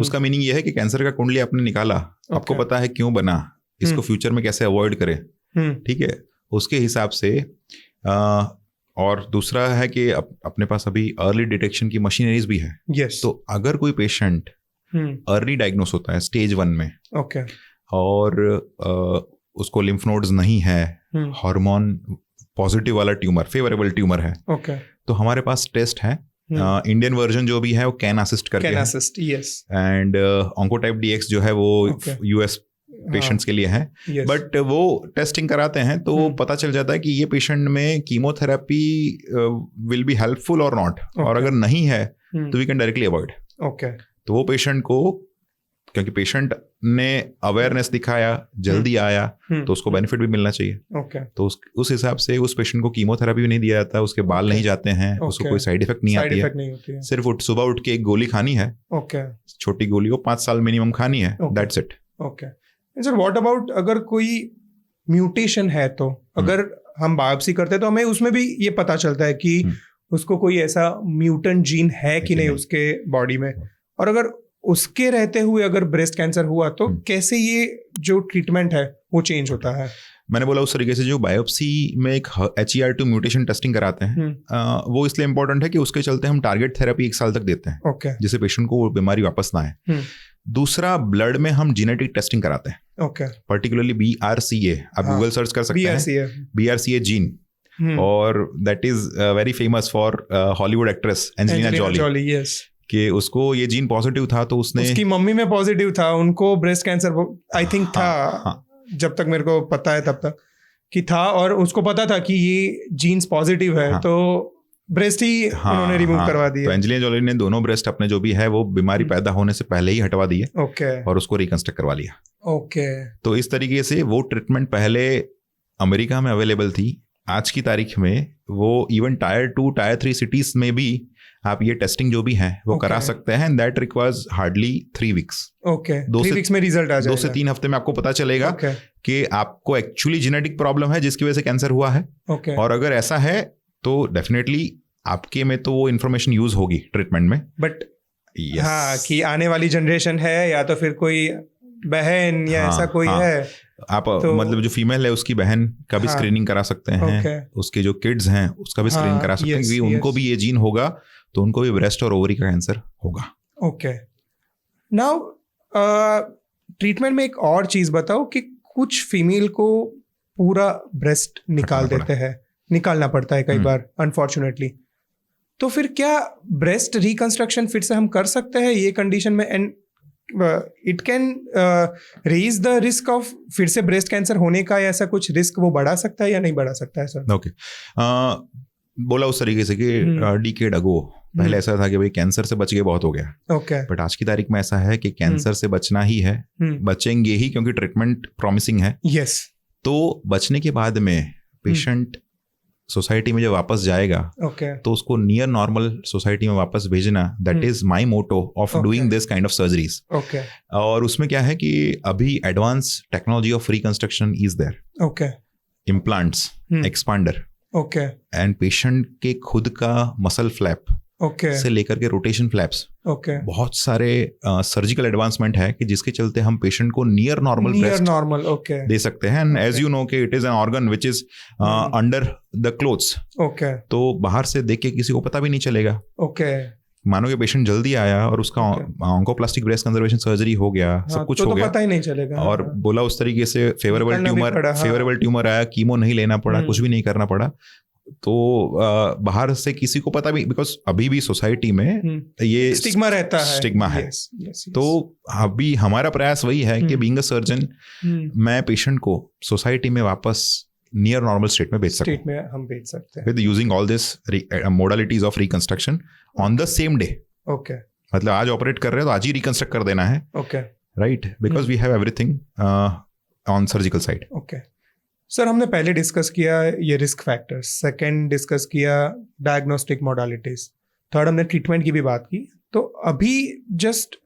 उसका मीनिंग ये है कि कैंसर का कुंडली आपने निकाला, आपको पता है क्यों बना, इसको फ्यूचर में कैसे अवॉइड करें, ठीक है, उसके हिसाब से. और दूसरा है कि अपने पास अभी अर्ली डिटेक्शन की मशीनरीज भी है. तो अगर कोई पेशेंट अर्ली डायग्नोस होता है स्टेज 1 में, और उसको लिम्फ नोड्स नहीं है, हार्मोन पॉजिटिव वाला ट्यूमर, फेवरेबल ट्यूमर है, तो हमारे पास टेस्ट है इंडियन वर्जन जो भी है वो कैन असिस्ट करके can assist, yes, and oncotype DX जो है वो US पेशेंट्स के लिए है। बट वो टेस्टिंग कराते हैं तो पता चल जाता है कि ये पेशेंट में कीमोथेरेपी विल बी हेल्पफुल और नॉट, और अगर नहीं है तो वी कैन डायरेक्टली अवॉइड। तो वो पेशेंट को, क्योंकि पेशेंट ने अवेयरनेस दिखाया, जल्दी आया, तो उसको बेनिफिट भी मिलना चाहिए। तो उस हिसाब से उस पेशेंट को कीमोथेरेपी भी नहीं दिया जाता, उसके बाल नहीं जाते हैं, उसको कोई साइड इफेक्ट नहीं आती है। सिर्फ सुबह उठ के एक गोली खानी है, छोटी गोली, वो 5 साल मिनिमम खानी है, that's it. Sir what about अगर कोई म्यूटेशन है, तो अगर हम बायोप्सी करते हैं तो हमें उसमें भी ये पता चलता है कि उसको कोई ऐसा म्यूटेंट जीन है कि नहीं उसके बॉडी में, और अगर उसके रहते हुए अगर ब्रेस्ट कैंसर हुआ तो कैसे ये जो ट्रीटमेंट है वो चेंज होता है? मैंने बोला उस तरीके से जो बायोप्सी में एक HER2 म्यूटेशन टेस्टिंग कराते हैं, वो इसलिए इंपॉर्टेंट है कि उसके चलते हम टारगेट थेरेपी 1 साल तक देते हैं, जिससे पेशेंट को वो बीमारी वापस ना आए। दूसरा, ब्लड में हम जेनेटिक टेस्टिंग कराते हैं, पर्टिकुलरली BRCA, आप गूगल सर्च कर सकते हैं, BRCA जीन, और that is very famous for Hollywood actress Angelina Jolie, कि उसको ये जीन पॉजिटिव था, तो उसकी मम्मी में पॉजिटिव था, उनको ब्रेस्ट कैंसर आई थिंक था, जब तक मेरे को पता है तब तक कि था, और उसको पता था कि ये जीन्स पॉजिटिव है, तो ब्रेस्ट ही उन्होंने रिमूव करवा दिया। तो एंजेलिना जॉली ने दोनों ब्रेस्ट अपने जो भी है वो बीमारी पैदा होने से पहले ही हटवा दिए, और उसको रिकंस्ट्रक्ट करवा लिया। तो इस तरीके से वो ट्रीटमेंट पहले अमेरिका में अवेलेबल थी, आज की तारीख में वो इवन टायर 2 टायर 3 सिटीज में भी आप ये टेस्टिंग जो भी है वो करा सकते हैं, and that requires hardly 3 weeks. 3 weeks में रिजल्ट आ जाएगा। 2 से 3 हफ्ते में आपको पता चलेगा कि आपको एक्चुअली जेनेटिक प्रॉब्लम है जिसकी वजह से कैंसर हुआ है, और अगर ऐसा है तो डेफिनेटली आपके में तो वो इन्फॉर्मेशन यूज होगी ट्रीटमेंट में। बट हाँ, कि आने वाली जनरेशन है या तो फिर कोई बहन या ऐसा कोई है, आप तो, मतलब जो फीमेल है उसकी बहन का भी स्क्रीनिंग करा सकते हैं, उसके जो किड्स हैं उसका भी स्क्रीनिंग करा सकते हैं, क्योंकि उनको भी ये जीन होगा तो उनको भी ब्रेस्ट और ओवरी का कैंसर होगा। नाउ ट्रीटमेंट में एक और चीज बताओ कि कुछ फीमेल को पूरा ब्रेस्ट निकालना पड़ता है कई बार अनफॉर्चुनेटली, तो फिर क्या ब्रेस्ट रिकंस्ट्रक्शन फिर से हम कर सकते हैं ये कंडीशन में, and it can raise the risk of फिर से ब्रेस्ट कैंसर होने का, या ऐसा कुछ रिस्क वो बढ़ा सकता है या नहीं बढ़ा सकता है सर? बोला उस तरीके से कि डिकेड अगो पहले ऐसा था कि भाई कैंसर से बच गए बहुत हो गया, बट आज की तारीख में ऐसा है कि कैंसर से बचना ही है, बचेंगे ही, क्योंकि ट्रीटमेंट प्रॉमिसिंग है। तो बचने के बाद में पेशेंट सोसाइटी में जब वापस जाएगा तो उसको नियर नॉर्मल सोसाइटी में वापस भेजना, that is my motto of doing this kind of surgeries. और उसमें क्या है कि अभी advance technology of reconstruction is there, implants, expander, and patient के खुद का मसल फ्लैप से लेकर के रोटेशन फ्लैप्स, बहुत सारे सर्जिकल एडवांसमेंट है कि जिसके चलते हम पेशेंट को नियर नॉर्मल दे सकते हैं। एंड एज यू नो कि it is an organ which is under the clothes, तो बाहर से देख के किसी को पता भी नहीं चलेगा। मानो कि पेशेंट जल्दी आया और उसका ऑन्कोप्लास्टिक ब्रेस्ट कंजर्वेशन सर्जरी हो गया, सब कुछ हो गया, पता ही नहीं चलेगा, और बोला उस तरीके से फेवरेबल ट्यूमर आया, कीमो नहीं लेना पड़ा, कुछ भी नहीं करना पड़ा, तो बाहर से किसी को पता भी, बिकॉज अभी भी सोसाइटी में ये स्टिग्मा रहता है, स्टिग्मा है। तो अभी हमारा प्रयास वही है कि बीइंग अ सर्जन मैं पेशेंट को सोसाइटी में वापस नियर नॉर्मल स्टेट में भेज सकते हैं with using all this modalities of reconstruction on the same day. मतलब आज ऑपरेट कर रहे हैं तो आज ही रिकंस्ट्रक्ट कर देना है, right, because we have everything on surgical side. Sir हमने पहले डिस्कस किया ये रिस्क फैक्टर्स, सेकंड डिस्कस किया डायग्नोस्टिक मॉडलिटीज, थर्ड हमने ट्रीटमेंट की भी बात की। तो अभी just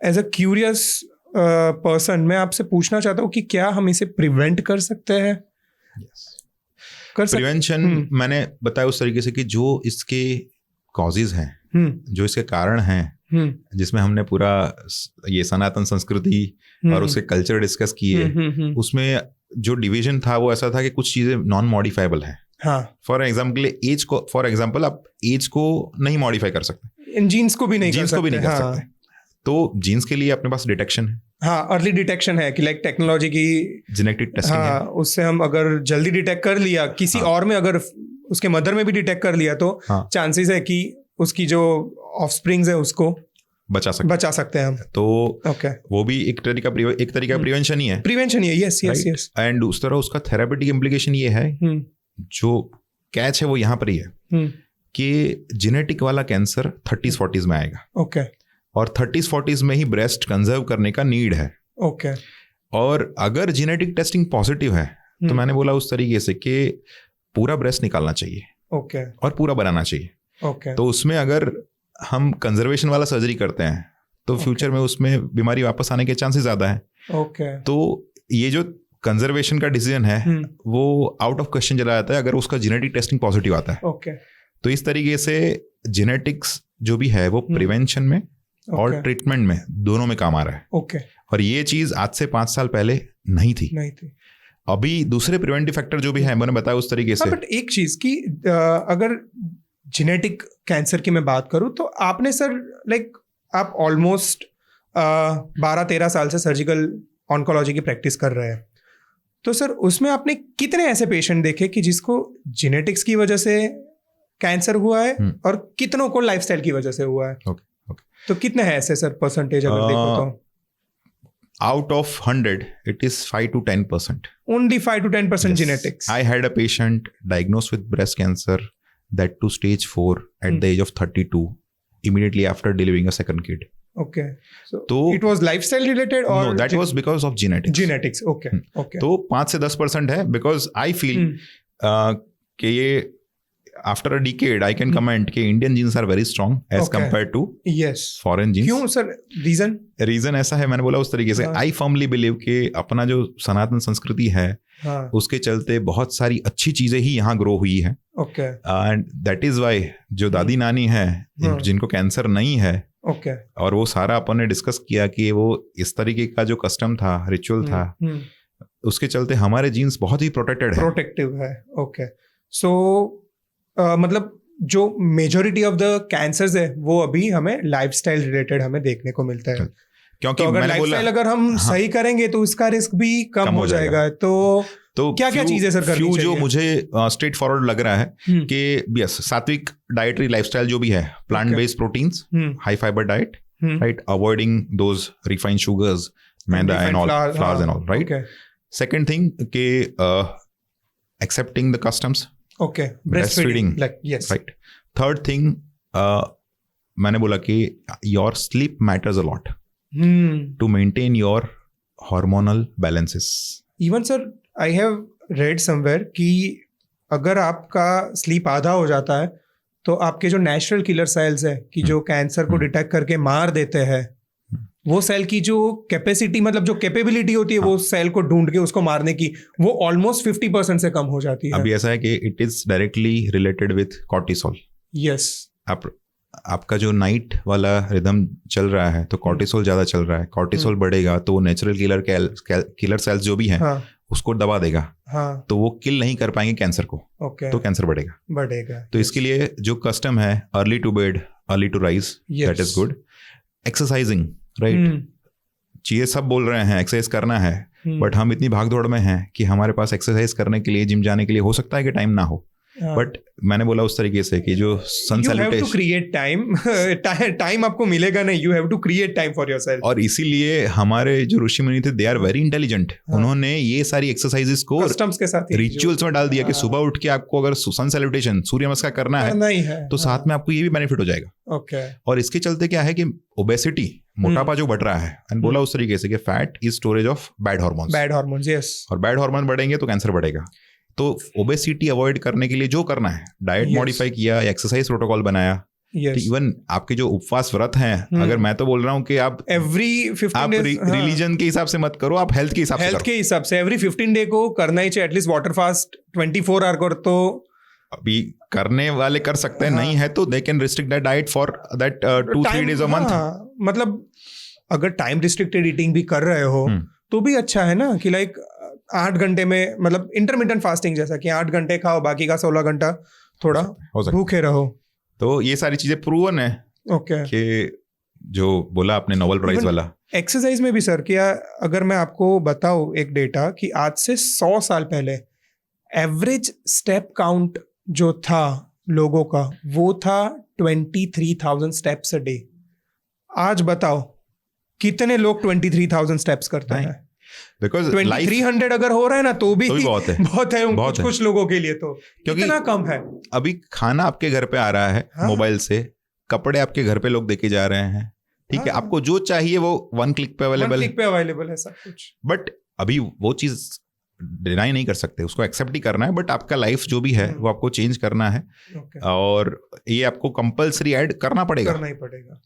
as a curious person मैं आपसे पूछना चाहता हूँ कि क्या हम इसे प्रिवेंट कर सकते हैं? प्रिवेंशन मैंने बताया उस तरीके से कि जो इसके कॉजेज हैं, जो इसके कारण हैं, जिसमें हमने पूरा ये सनातन संस्कृति और उसके कल्चर डिस्कस किए, उसमें जो डिवीजन था वो ऐसा था कि कुछ चीजें नॉन मॉडिफाइबल हैं। फॉर एग्जाम्पल आप एज को नहीं मॉडिफाई कर सकते, इन जीन्स को भी नहीं कर सकते। तो जीन्स के लिए अपने पास डिटेक्शन है, अर्ली डिटेक्शन है कि लाइक टेक्नोलॉजी की जेनेटिक टेस्टिंग है, उससे हम अगर जल्दी डिटेक्ट कर लिया किसी और में, अगर उसके मदर में भी डिटेक्ट कर लिया तो चांसेस है कि उसकी जो ऑफस्प्रिंग्स है उसको बचा सकते हैं हम। तो ओके, वो भी एक तरीका प्रिवेंशन ही है। प्रिवेंशन ही है, यस यस यस। एंड उस तरह उसका थेरेपेटिक इम्प्लीकेशन ये है, जो कैच है वो यहाँ पर ही है कि जेनेटिक वाला कैंसर 30-40s में आएगा। ओके, और 30-40s में ही ब्रेस्ट कंजर्व करने का नीड है। ओके, और अगर जेनेटिक टेस्टिंग पॉजिटिव है तो मैंने बोला उस तरीके से कि पूरा ब्रेस्ट निकालना चाहिए, ओके, और पूरा बनाना चाहिए। ओके, तो उसमें अगर हम कंजर्वेशन वाला सर्जरी करते हैं तो फ्यूचर में उसमें बीमारी वापस आने के चांसेस ज़्यादा है। ओके, तो ये जो कंजर्वेशन का डिसीजन है वो आउट ऑफ क्वेश्चन चला जाता है अगर उसका जेनेटिक टेस्टिंग पॉजिटिव आता है। ओके, तो इस तरीके से जेनेटिक्स जो भी है वो प्रिवेंशन में और ट्रीटमेंट में दोनों में काम आ रहा है। ओके, और ये चीज़ आज से 5 साल पहले नहीं थी। अभी दूसरे प्रिवेंटिव फैक्टर जो भी है मैंने बताया उस तरीके से। बट एक चीज़ की अगर जेनेटिक कैंसर की मैं बात करूं तो आपने सर आप ऑलमोस्ट 12-13 साल से सर्जिकल ऑन्कोलॉजी की प्रैक्टिस कर रहे हैं, तो सर उसमें आपने कितने ऐसे पेशेंट देखे कि जिसको जेनेटिक्स की वजह से कैंसर हुआ है और कितनों को लाइफस्टाइल की वजह से हुआ है? तो कितने हैं ऐसे सर परसेंटेज अगर देखो तो? Out of 100, it is 5 to 10%. Only 5 to 10% genetics. I had a patient diagnosed with breast cancer, that to stage 4 at the age of 32, immediately after delivering a second kid. Okay. So it was lifestyle related or? No, that was because of genetics. Genetics, okay. Okay. तो 5 से 10% है, because I feel कि ये after a decade I can comment कि Indian genes are very strong as compared to foreign genes. क्यों sir? Reason ऐसा है, मैंने बोला उस तरीके से आई फर्मली बिलीव कि अपना जो सनातन संस्कृति है उसके चलते बहुत सारी अच्छी चीजें ही यहाँ ग्रो हुई है। एंड दैट इज वाई जो दादी नानी है जिनको कैंसर नहीं है, और वो सारा अपन ने डिस्कस किया कि वो इस तरीके का जो कस्टम था, रिचुअल था, उसके चलते हमारे जीन्स बहुत ही प्रोटेक्टिव है। ओके, सो मतलब जो मेजोरिटी ऑफ द कैंसर्स है वो अभी हमें लाइफस्टाइल रिलेटेड हमें देखने को मिलता है, क्योंकि तो अगर लाइफस्टाइल अगर हम सही करेंगे तो इसका रिस्क भी कम हो जाएगा। तो क्या क्या चीजें सर करनी चाहिए? जो मुझे स्ट्रेट फॉरवर्ड लग रहा है कि यस, सात्विक डाइटरी लाइफस्टाइल जो भी है, plant based proteins, high fibre diet, right, avoiding those refined sugars, maida and all, flours and all, right. Second thing के accepting the customs, breastfeeding, yes, right. Third thing, मैंने बोला कि your sleep matters a lot to maintain your hormonal balances. Even sir, I have read somewhere कि अगर आपका sleep आधा हो जाता है तो आपके जो नेचुरल किलर सेल्स है कि जो कैंसर को डिटेक्ट करके मार देते हैं, वो सेल की जो कैपेसिटी, मतलब जो कैपेबिलिटी होती है वो सेल को ढूंढ के उसको मारने की, वो ऑलमोस्ट 50% से कम हो जाती है। अभी ऐसा है कि it is directly related with cortisol. Yes, आपका जो नाइट वाला रिदम चल रहा है तो कॉर्टिसोल ज्यादा चल रहा है, कॉर्टिसोल बढ़ेगा तो नेचुरल किलर सेल्स जो भी है उसको दबा देगा, तो वो किल नहीं कर पाएंगे कैंसर को, तो कैंसर बढ़ेगा। तो इसके लिए जो कस्टम है, early to bed early to rise, that is good. Exercising, right, चीजें सब बोल रहे हैं एक्सरसाइज करना है, बट हम इतनी भागदौड़ में हैं कि हमारे पास एक्सरसाइज करने के लिए, जिम जाने के लिए हो सकता है कि टाइम ना हो, बट मैंने बोला उस तरीके से कि जो sun salutation, to create time आपको मिलेगा नहीं, you have to create time for yourself. और इसीलिए हमारे जो ऋषि मुनि थे, दे आर वेरी इंटेलिजेंट, उन्होंने ये सारी एक्सरसाइजेस को कस्टम्स के साथ रिचुअल्स में डाल दिया कि सुबह उठ के आपको अगर सन सैल्यूटेशन, सूर्य नमस्कार करना है तो साथ में आपको ये भी बेनिफिट हो जाएगा। और इसके चलते क्या है कि ओबेसिटी, मोटापा जो बढ़ रहा है, एंड बोला उस तरीके से कि fat is storage of bad hormones, yes, और बैड हार्मोन बढ़ेंगे तो कैंसर बढ़ेगा। तो ओबेसिटी अवॉइड करने के लिए जो करना है, डाइट मॉडिफाई किया, एक्सरसाइज प्रोटोकॉल बनाया, इवन आपके जो उपवास व्रत हैं, अगर मैं तो बोल रहा हूँ कि आप एवरी 15 डेज रिलीजन के हिसाब से मत करो, आप हेल्थ के हिसाब से एवरी 15 डे को करना ही चाहिए, एटलीस्ट वाटर फास्ट 24 आवर कर, तो अभी करने वाले कर सकते हैं, नहीं है तो they can restrict that diet for that 2-3 days a month. मतलब अगर टाइम रिस्ट्रिक्टेड ईटिंग भी कर रहे हो तो भी अच्छा है ना, कि लाइक 8 घंटे में, मतलब इंटरमिटेंट फास्टिंग जैसा कि 8 घंटे खाओ, बाकी का 16 घंटा थोड़ा भूखे रहो। तो ये सारी चीजें प्रूवन है। कि जो बोला आपने नोबेल प्राइज वाला एक्सरसाइज में भी सर, क्या अगर मैं आपको बताऊं एक डेटा कि आज से 100 साल पहले एवरेज स्टेप काउंट जो था लोगों का वो था 23,000 स्टेप्स अ डे। आज बताओ कितने लोग 23,000 स्टेप्स करते हैं? बिकॉज 2300 अगर हो रहा है ना तो भी बहुत है, बहुत है कुछ लोगों के लिए, तो क्योंकि इतना कम है। अभी खाना आपके घर पे आ रहा है मोबाइल से, कपड़े आपके घर पे लोग देके जा रहे हैं, ठीक है, आपको जो चाहिए वो वन क्लिक पे अवेलेबल है सब कुछ। बट अभी वो चीज डिनाई नहीं कर सकते, उसको एक्सेप्ट ही करना है, बट आपका लाइफ जो भी है वो आपको चेंज करना है, और ये आपको कंपल्सरी ऐड करना ही पड़ेगा,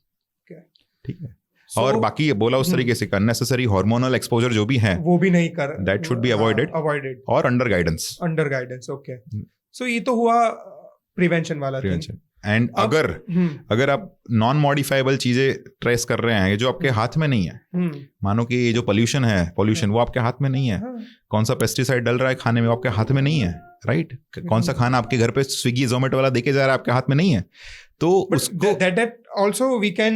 ठीक है। और बाकी ये बोला उस तरीके से अननेसेसरी हार्मोनल एक्सपोजर जो भी है वो भी नहीं कर, दैट शुड बी अवॉइडेड और अंडर गाइडेंस। ओके, सो ये तो हुआ प्रिवेंशन वाला प्रिवेंशन। एंड अगर आप नॉन मॉडिफाइबल चीजें ट्रेस कर रहे हैं जो आपके हाथ में नहीं है, मानो कि ये जो पोल्यूशन है वो आपके हाथ में नहीं है, कौन सा पेस्टिसाइड डल रहा है खाने में वो आपके हाथ में नहीं है, राइट, कौन सा खाना आपके घर पे स्विगी जोमेटो वाला देके जा रहा है आपके हाथ में नहीं है, तो उसको that also we can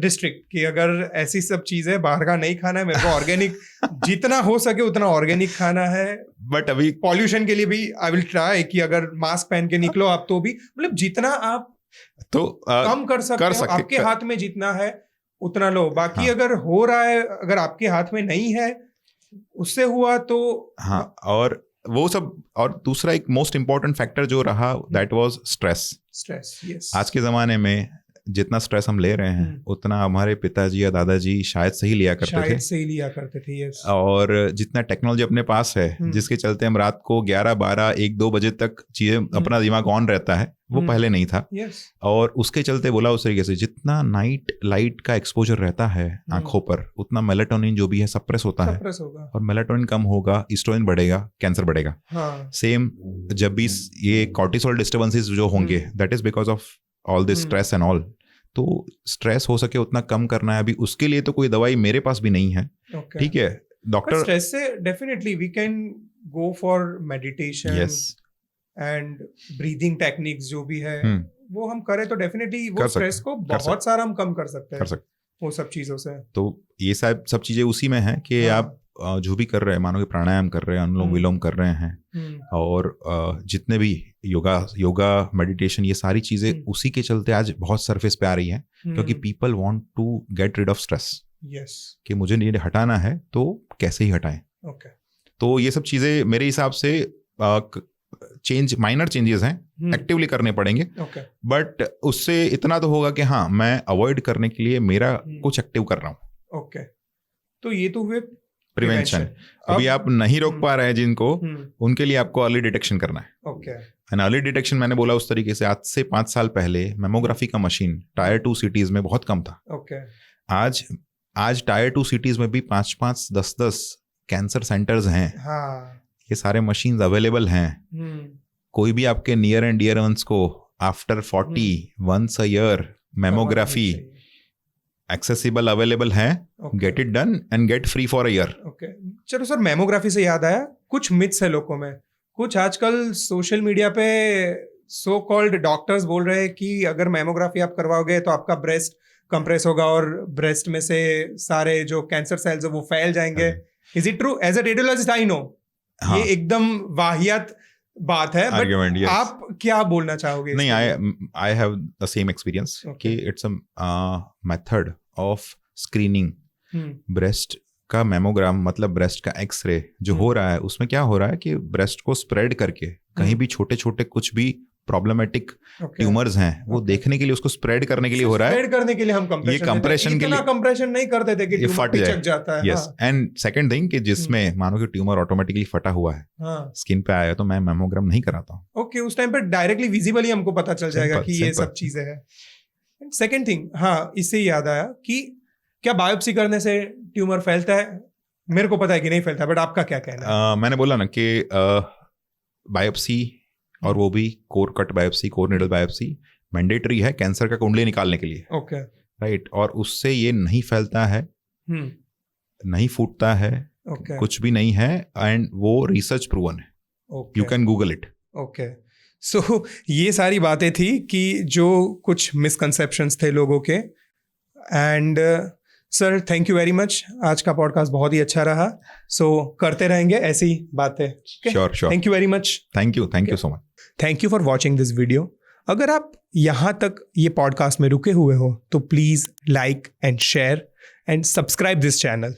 restrict कि अगर ऐसी सब चीजें बाहर का नहीं खाना है, मेरे को ऑर्गेनिक जितना हो सके उतना ऑर्गेनिक खाना है। बट अभी पॉल्यूशन के लिए भी आई विल ट्राई कि अगर मास्क पहन के निकलो आप तो भी, मतलब जितना आप तो कम कर सकते हो, आपके हाथ में जितना है उतना लो। बाकी अगर हो रहा है, अगर आपके हाथ में नहीं है, उससे हुआ तो और वो सब। और दूसरा एक मोस्ट इंपॉर्टेंट फैक्टर जो रहा दैट वाज स्ट्रेस। यस, आज के जमाने में जितना स्ट्रेस हम ले रहे हैं उतना हमारे पिताजी या दादाजी शायद से ही लिया करते थे। यस। और जितना टेक्नोलॉजी अपने पास है जिसके चलते हम रात को 11, 12, 1, 2 बजे तक चीजें अपना दिमाग ऑन रहता है, वो पहले नहीं था। और उसके चलते बोला उस तरीके से जितना नाइट लाइट का एक्सपोजर रहता है आंखों पर, उतना मेलाटोनिन जो भी है सप्रेस होता है, और मेलाटोनिन कम होगा, एस्ट्रोजन बढ़ेगा, कैंसर बढ़ेगा। सेम जब भी ये कॉर्टिसोल डिस्टर्बेंसेस जो होंगे, that is because of all this stress and all. तो स्ट्रेस हो सके उतना कम करना है। अभी उसके लिए तो कोई दवाई मेरे पास भी नहीं है, ठीक है। डॉक्टर स्ट्रेस से definitely we can go for meditation and breathing techniques जो भी है वो हम करें तो डेफिनेटली वो स्ट्रेस को बहुत सारा हम कम कर सकते हैं वो सब चीजों से। तो ये सब चीजें उसी में है कि आप जो भी कर रहे हैं, मानो कि प्राणायाम कर रहे हैं, अनुलोम विलोम कर रहे हैं, और जितने भी योगा मेडिटेशन, ये सारी चीजें उसी के चलते आज बहुत सरफेस पे आ रही हैं, क्योंकि people want to get rid of stress. Yes, कि मुझे ये हटाना है तो कैसे ही हटाएं। तो ये सब चीजें मेरे हिसाब से माइनर चेंजेस हैं, एक्टिवली करने पड़ेंगे। बट उससे इतना तो होगा कि हाँ, मैं अवॉइड करने के लिए मेरा कुछ एक्टिव कर रहा हूँ। तो ये तो हुए प्रिवेंशन। अभी आप नहीं रोक पा रहे हैं जिनको, उनके लिए आपको अर्ली डिटेक्शन करना है। एंड अर्ली डिटेक्शन मैंने बोला उस तरीके से, आज से 5 साल पहले मेमोग्राफी का मशीन टायर 2 सिटीज में बहुत कम था। आज टायर 2 सिटीज में भी 5-5, 10-10 कैंसर सेंटर्स हैं। ये सारे मशीन्स अवेलेबल हैं। कोई भी आपके नियर एंड डियर वंस को after 40 once a year mammography accessible available है। Get it done and get free for a year. चलो सर, मेमोग्राफी से याद आया, कुछ मिथ्स है लोगों में। कुछ आजकल सोशल मीडिया पे सो कॉल्ड डॉक्टर्स बोल रहे हैं कि अगर मेमोग्राफी आप करवाओगे तो आपका ब्रेस्ट कंप्रेस होगा और ब्रेस्ट में से सारे जो कैंसर सेल्स है वो फैल जाएंगे। Is it true? As a radiologist I know ये एकदम वाहियात बात है, बट आप क्या बोलना चाहोगे? नहीं, I have the same experience कि it's a method of screening. Breast का मेमोग्राम मतलब ब्रेस्ट का एक्सरे जो हो रहा है, उसमें क्या हो रहा है कि ब्रेस्ट को स्प्रेड करके कहीं भी छोटे छोटे कुछ भी प्रॉब्लमेटिक ट्यूमर्स हैं वो देखने के लिए, उसको स्प्रेड करने के लिए हो रहा है। स्प्रेड करने के लिए हम कंप्रेशन के लिए कंप्रेशन नहीं करते थे कि ये फट जाता है। यस, एंड सेकंड थिंग कि जिसमें मानो कि ट्यूमर ऑटोमेटिकली फटा हुआ है, स्किन पे आया, तो मैं मेमोग्राम नहीं कराता हूँ। ओके, उस टाइम पे डायरेक्टली विजिबली हमको पता चल जाएगा कि ये सब चीजें हैं। सेकंड थिंग, इससे याद आया कि क्या बायोप्सी करने से ट्यूमर फैलता है? मेरे को पता है कि नहीं फैलता, बट आपका क्या कहना है? मैंने बोला ना कि बायोप्सी, और वो भी core cut biopsy, core needle biopsy mandatory है कैंसर का कुंडली निकालने के लिए। राइट, और उससे ये नहीं फैलता है, नहीं फूटता है, कुछ भी नहीं है, एंड वो रिसर्च प्रूवन है। You can google it. So ये सारी बातें थी कि जो कुछ मिसकंसेप्शंस थे लोगों के। And sir, thank you very much. आज का पॉडकास्ट बहुत ही अच्छा रहा। सो करते रहेंगे ऐसी बातें। Sure. Thank you very much. Thank you so much. Thank you for watching this video. अगर आप यहाँ तक ये पॉडकास्ट में रुके हुए हो तो please like and share and subscribe this channel.